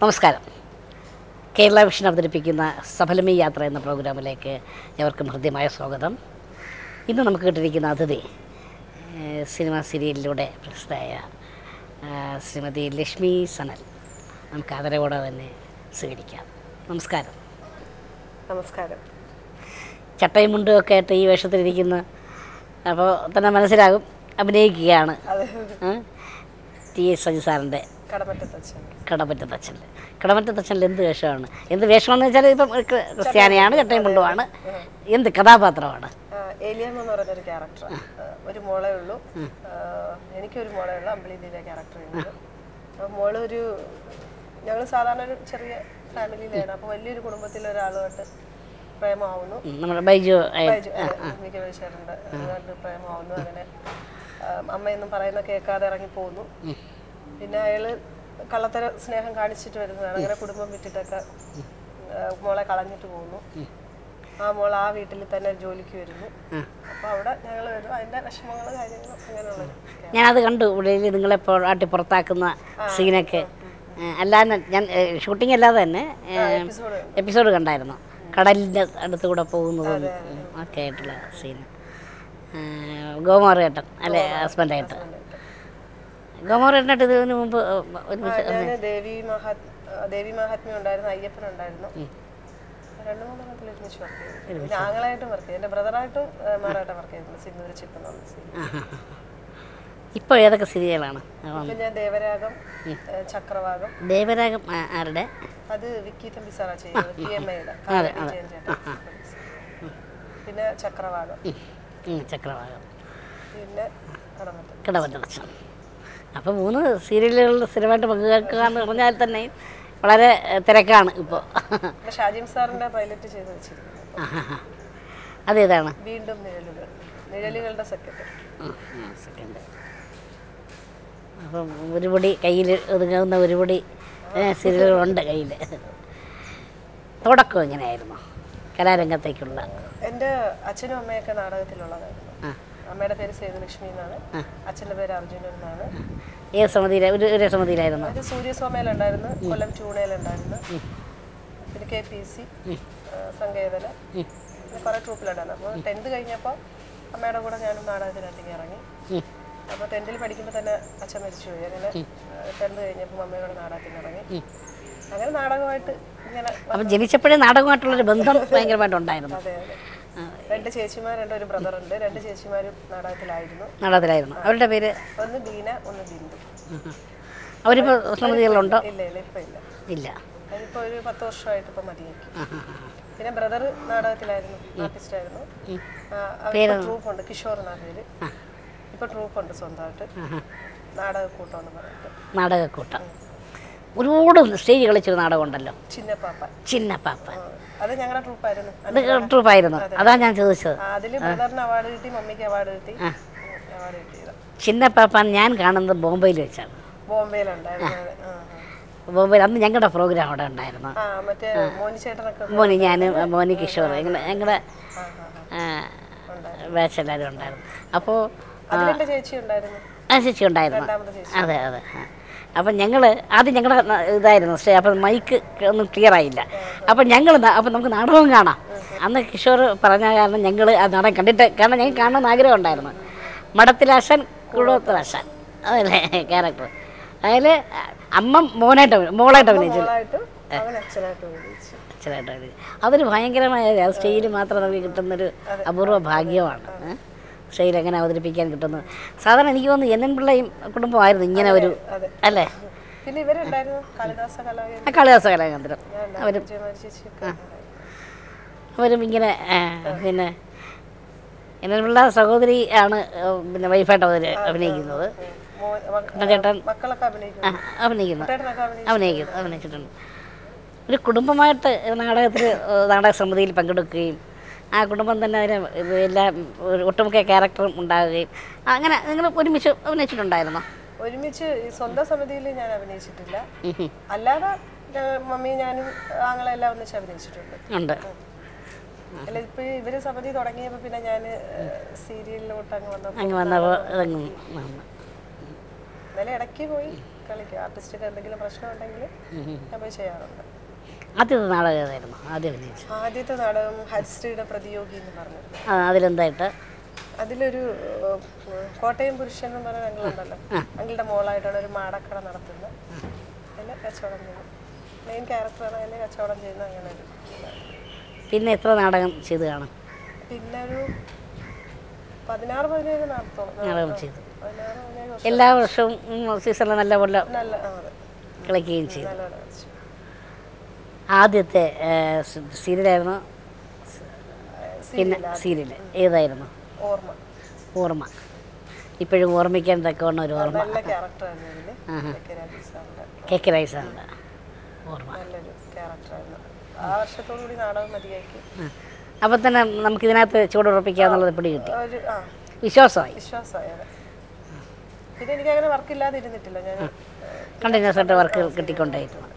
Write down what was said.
നമസ്കാരം. കേരള വിഷൻ അവതരിപ്പിക്കുന്ന സഫലമീ യാത്ര എന്ന പ്രോഗ്രാമിലേക്ക് ഏവർക്കും ഹൃദ്യമായ സ്വാഗതം. ഇന്ന് നമുക്ക് കിട്ടിയിരിക്കുന്ന അതിഥി സിനിമ സീരിയലിലൂടെ പ്രശസ്തയായ ശ്രീമതി ലക്ഷ്മി സനൽ. നമുക്ക് ആദരവോടെ തന്നെ സ്വീകരിക്കാം. നമസ്കാരം. നമസ്കാരം. ചട്ടയും മുണ്ടും ഒക്കെ ആയിട്ട് ഈ വേഷത്തിലിരിക്കുന്ന അപ്പോൾ തന്നെ മനസ്സിലാകും അഭിനയിക്കുകയാണ്. ടി എസ് സജി സാറിൻ്റെ കടമറ്റത്തച്ഛനിൽ എന്ത് വേഷമാണ്? എന്ത് വേഷമാണെന്ന് വെച്ചാൽ ഇപ്പം ക്രിസ്ത്യാനിയാണ്, ചട്ടയും മുണ്ടുമാണ്. എന്ത് കഥാപാത്രമാണ്? ഏലിയാമ്മ എന്ന് പറഞ്ഞൊരു ക്യാരക്ടർ. ഒരു മോളേ ഉള്ളൂ, എനിക്കൊരു മോളേ ഉള്ളൂ. അമ്പിളിയിലെ ക്യാരക്ടർ ചെയ്യുന്നത്. മോളൊരു ഞങ്ങൾ സാധാരണ ഒരു ചെറിയ ഫാമിലിയിലാണ്. അപ്പോൾ വലിയൊരു കുടുംബത്തിലെ ഒരാളുമായിട്ട് പ്രേമമാവുന്നു. നമ്മുടെ ബൈജു ചേട്ടൻ്റെ അതുകൊണ്ട് പ്രേമമാവുന്നു. അങ്ങനെ അമ്മയൊന്നും പറയുന്ന കേൾക്കാതെ ഇറങ്ങിപ്പോകുന്നു. പിന്നെ അയാള് കള്ളത്തര സ്നേഹം കാണിച്ചിട്ട് വരുന്നതാണ്. അങ്ങനെ കുടുംബം വിട്ടിട്ടൊക്കെ മോളെ കളഞ്ഞിട്ട് പോകുന്നു. ആ മോൾ ആ വീട്ടിൽ തന്നെ ജോലിക്ക് വരുന്നു. അപ്പൊ അവിടെ ഞങ്ങൾ വരും. അതിന്റെ വിഷമങ്ങൾ കാര്യങ്ങളും അങ്ങനെയുള്ളത് ഞാനത് കണ്ടു. ഉള്ളിൽ നിങ്ങളെ ആട്ടി പുറത്താക്കുന്ന സീനൊക്കെ അല്ലാതെ ഞാൻ ഷൂട്ടിംഗ് അല്ലാതെ തന്നെ എപ്പിസോഡ് കണ്ടായിരുന്നു. കടലിൻ്റെ അടുത്ത് കൂടെ പോകുന്നതും ഒക്കെ ആയിട്ടുള്ള സീന്. ഗോമാറേട്ടൻ അല്ലെ ഹസ്ബൻഡായിട്ട്. ഗോമാറേട്ടനായിട്ട് ഇതിന് മുമ്പ് ദേവി മഹാത്മ്യം ഉണ്ടായിരുന്നു, അയ്യപ്പൻ ഉണ്ടായിരുന്നു. 2-3 എണ്ണത്തിൽ ഒരുമിച്ച് വർക്ക് ചെയ്തു. ഞങ്ങളായിട്ടും വർക്ക് ചെയ്തു. എൻ്റെ ബ്രദറായിട്ടും മാറായിട്ടും വർക്ക് ചെയ്തിട്ടുണ്ട്. സിന്ദൂര ചിപ്പ് എന്ന് പറഞ്ഞ സീരിയൽ. ഇപ്പോൾ ഏതൊക്കെ സീരിയലാണ്? ഞാൻ ദേവരാഗം, ചക്രവാകം. ദേവരാഗം ആരുടെ? അത് വിക്കി തമ്പി സാറാ ചെയ്യുന്നത്, PMAയുടെ. പിന്നെ ചക്രവാകം, പിന്നെ കടമറ്റത്തച്ഛൻ. അപ്പോൾ 3 സീരിയലുകൾ സ്ഥിരമായിട്ട് പങ്കുവെക്കുക എന്ന് പറഞ്ഞാൽ തന്നെ വളരെ തിരക്കാണ് ഇപ്പോൾ. ഷാജിം സാറിൻ്റെ പൈലറ്റ് ചെയ്ത് വെച്ചിരിക്കുന്നത്. അതേതാണ്? വീണ്ടും നിഴലുകളുടെ സെക്കൻഡ്. അപ്പം ഒരുപടി കയ്യിൽ ഒതുങ്ങാവുന്ന ഒരുപടി സീരിയലുകളുണ്ട് കയ്യിൽ. തുടക്കം എങ്ങനെയായിരുന്നു കലാരംഗത്തേക്കുള്ള? എൻ്റെ അച്ഛനും അമ്മയൊക്കെ നാടകത്തിലുള്ളതായിരുന്നു. അമ്മയുടെ പേര് സേതുലക്ഷ്മി എന്നാണ്, അച്ഛൻ്റെ പേര് അർജുനൻ എന്നാണ്. ഏത് സമിതിയിലായിരുന്നു? സമിതിയിലായിരുന്നു. അത് സൂര്യസോമയിലുണ്ടായിരുന്നു, കൊല്ലം ചൂണയിലുണ്ടായിരുന്നു, പിന്നെ KPC, സങ്കേതന, കുറേ ട്രൂപ്പിലുണ്ടായിരുന്നു. അപ്പോൾ 10th കഴിഞ്ഞപ്പോൾ അമ്മയുടെ കൂടെ ഞാനും നാടകത്തിനകത്തേക്ക് ഇറങ്ങി. അപ്പോൾ 10th പഠിക്കുമ്പോൾ തന്നെ അച്ഛൻ മരിച്ചുപോയി. അങ്ങനെ 10th കഴിഞ്ഞപ്പോൾ അമ്മയോട് നാടകത്തിന് ഇറങ്ങി. അങ്ങനെ നാടകമായിട്ട് ഇങ്ങനെ. അപ്പം ജനിച്ചപ്പോഴേ നാടകമായിട്ടുള്ളൊരു ബന്ധം ഭയങ്കരമായിട്ടുണ്ടായിരുന്നു. അതെ അതെ. 2 ചേച്ചിമാരുണ്ട്, ഒരു ബ്രദറുണ്ട്. 2 ചേച്ചിമാരും നാടകത്തിലായിരുന്നു. അവരുടെ പേര്? ഒന്ന് ബീന, ഒന്ന് ബിന്ദു. അവരിപ്പോൾ സമിതികളുണ്ടോ? ഇല്ല ഇല്ല, ഇപ്പം ഇല്ല. ഇല്ല. അതിപ്പോൾ ഒരു 10 വർഷമായിട്ട് ഇപ്പം മതിയാക്കി. പിന്നെ ബ്രദർ നാടകത്തിലായിരുന്നു, ആർട്ടിസ്റ്റായിരുന്നു. ട്രൂപ്പുണ്ട്, കിഷോർ എന്നാ പേര്. ഇപ്പൊ ട്രൂപ്പുണ്ട് സ്വന്തമായിട്ട്, നാടകക്കൂട്ടം എന്ന് പറഞ്ഞിട്ട്. നാടകക്കൂട്ടം ഒരുപാട് സ്റ്റേജ് കളിച്ചൊരു നാടകം ഉണ്ടല്ലോ, ചിന്നപ്പാപ്പ. അത് ഞങ്ങളുടെ ട്രൂപ്പായിരുന്നു. അതാ ഞാൻ ചോദിച്ചത്. അതില് ബ്രദറിന് അവാർഡ് കിട്ടി, മമ്മിക്ക് അവാർഡ് കിട്ടി. ചിന്നപ്പാപ്പാൻ ഞാൻ കാണുന്നത് ബോംബെയിൽ വെച്ചാണ്. ബോംബെയിൽ അന്ന് ഞങ്ങളുടെ പ്രോഗ്രാം അവിടെ ഉണ്ടായിരുന്നു. മോനി, ഞാനും മോനി, കിഷോർ, ഞങ്ങളുടെ ബാച്ച് എല്ലാവരും ഉണ്ടായിരുന്നു. അപ്പോൾ ചേച്ചി ഉണ്ടായിരുന്നു. അതെ അതെ. അപ്പം ഞങ്ങൾ ആദ്യം ഞങ്ങളുടെ ഇതായിരുന്നു സ്റ്റേ. അപ്പം മൈക്ക് ഒന്നും ക്ലിയർ ആയില്ല. അപ്പം നമുക്ക് നാടകവും കാണാം. അന്ന് കിഷോർ പറഞ്ഞ കാരണം ഞങ്ങൾ ആ നാടകം കണ്ടിട്ട്, കാരണം ഞങ്ങൾക്ക് കാണണമെന്ന് ആഗ്രഹം ഉണ്ടായിരുന്നു. മഠത്തിലാശാൻ, കുഴത്തിലാശാൻ, അതല്ലേ ക്യാരക്ടർ. അതിൽ അമ്മ മോളായിട്ട് അഭിനയിച്ചു. അച്ഛനായിട്ട് അഭിനയിച്ചു. അതൊരു ഭയങ്കരമായ സ്റ്റേജിൽ മാത്രം നമുക്ക് കിട്ടുന്നൊരു അപൂർവ ഭാഗ്യമാണ്. സ്റ്റേജിൽ എങ്ങനെ അവതരിപ്പിക്കാൻ കിട്ടുന്നത്. സാധാരണ എനിക്ക് തോന്നുന്നു NN പിള്ളയും കുടുംബമായിരുന്നു ഇങ്ങനെ ഒരു, അല്ലേ? പിന്നെ ഇവരുണ്ടായിരുന്നു, കാളിദാസ കലാകേന്ദ്രം. അവരും ഇങ്ങനെ. പിന്നെ NN പിള്ള സഹോദരി ആണ് പിന്നെ വൈഫായിട്ട് അഭിനയിക്കുന്നത്. ചേട്ടൻ അഭിനയിച്ചിട്ടുണ്ട്. ഒരു കുടുംബമായിട്ട് നാടക സമിതിയിൽ പങ്കെടുക്കുകയും ആ കുടുംബം തന്നെ അതിന് എല്ലാ ഒട്ടുമുഖ ക്യാരക്ടറും ഉണ്ടാകുകയും അങ്ങനെ. നിങ്ങൾ ഒരുമിച്ച് അഭിനയിച്ചിട്ടുണ്ടായിരുന്നോ? ഒരുമിച്ച് സ്വന്തം സമിതിയിൽ ഞാൻ അഭിനയിച്ചിട്ടില്ല. അല്ലാതെ മമ്മി ഞാനും ആങ്ങളെല്ലാം ഒന്നിച്ച് അഭിനയിച്ചിട്ടുണ്ട്. അല്ല, ഇപ്പൊ ഇവര് സമിതി തുടങ്ങിയപ്പോ പിന്നെ ഞാൻ സീരിയലിലോട്ട് അങ്ങ് വന്നപ്പോ ഇടയ്ക്ക് പോയി കളിക്കും. ആർട്ടിസ്റ്റൊക്കെ എന്തെങ്കിലും പ്രശ്നം ഉണ്ടെങ്കിൽ ഞാൻ പോയി ചെയ്യാറുണ്ട്. ആദ്യത്തെ നാടകം ഏതായിരുന്നു ആദ്യം അഭിനയിച്ചു? ആദ്യത്തെ നാടകം ഹരിശ്രീയുടെ പ്രതിയോഗി എന്ന് പറഞ്ഞു. അതിലെന്തായിട്ട്? അതിലൊരു കോട്ടയം പുരുഷൻ എന്ന് പറഞ്ഞ അങ്കിളുണ്ടല്ലോ, അങ്കിളുടെ മോളായിട്ടാണ് ഒരു മാടക്കട നടത്തുന്നത്. അതിൽ കച്ചവടം ചെയ്യുന്നു. മെയിൻ ക്യാരക്ടറാണ് അതിൽ കച്ചവടം ചെയ്യുന്നത്. അങ്ങനെ ഒരു പിന്നെ എത്ര നാടകം ചെയ്ത് കാണും? പിന്നെ ഒരു 16-17 നാടകം ചെയ്തു. 16-17 വർഷം എല്ലാ വർഷവും സീസണിൽ നല്ല പോലെ നല്ല കളിക്കുകയും ചെയ്തു. നല്ലോണം കളിച്ചു. ആദ്യത്തെ സീരിയലായിരുന്നു? പിന്നെ സീരിയൽ ഏതായിരുന്നു? ഓർമ്മ. ഓർമ്മ. ഇപ്പോഴും ഓർമ്മിക്കാൻ തക്കവണ്ണം ഒരു ഓർമ്മ. നല്ല ക്യാരക്ടറായിരുന്നു അതിൽ. കെ കെ രാജസാറിൻ്റെ ഓർമ്മ നല്ലൊരു ക്യാരക്ടറായിരുന്നു. ആ വർഷത്തോടുകൂടി നാടകം മതിയാക്കി. അപ്പം തന്നെ നമുക്കിതിനകത്ത് ചുവടുറപ്പിക്കാന്നുള്ളത് പിടി കിട്ടി. ഒരു വിശ്വാസമായി. വിശ്വാസമായത്. പിന്നെ എനിക്കങ്ങനെ വർക്കില്ലാതെ ഇരുന്നിട്ടില്ല. ഞാൻ കണ്ടിന്യൂസ് ആയിട്ട് വർക്ക് കിട്ടിക്കൊണ്ടേയിരുന്നു.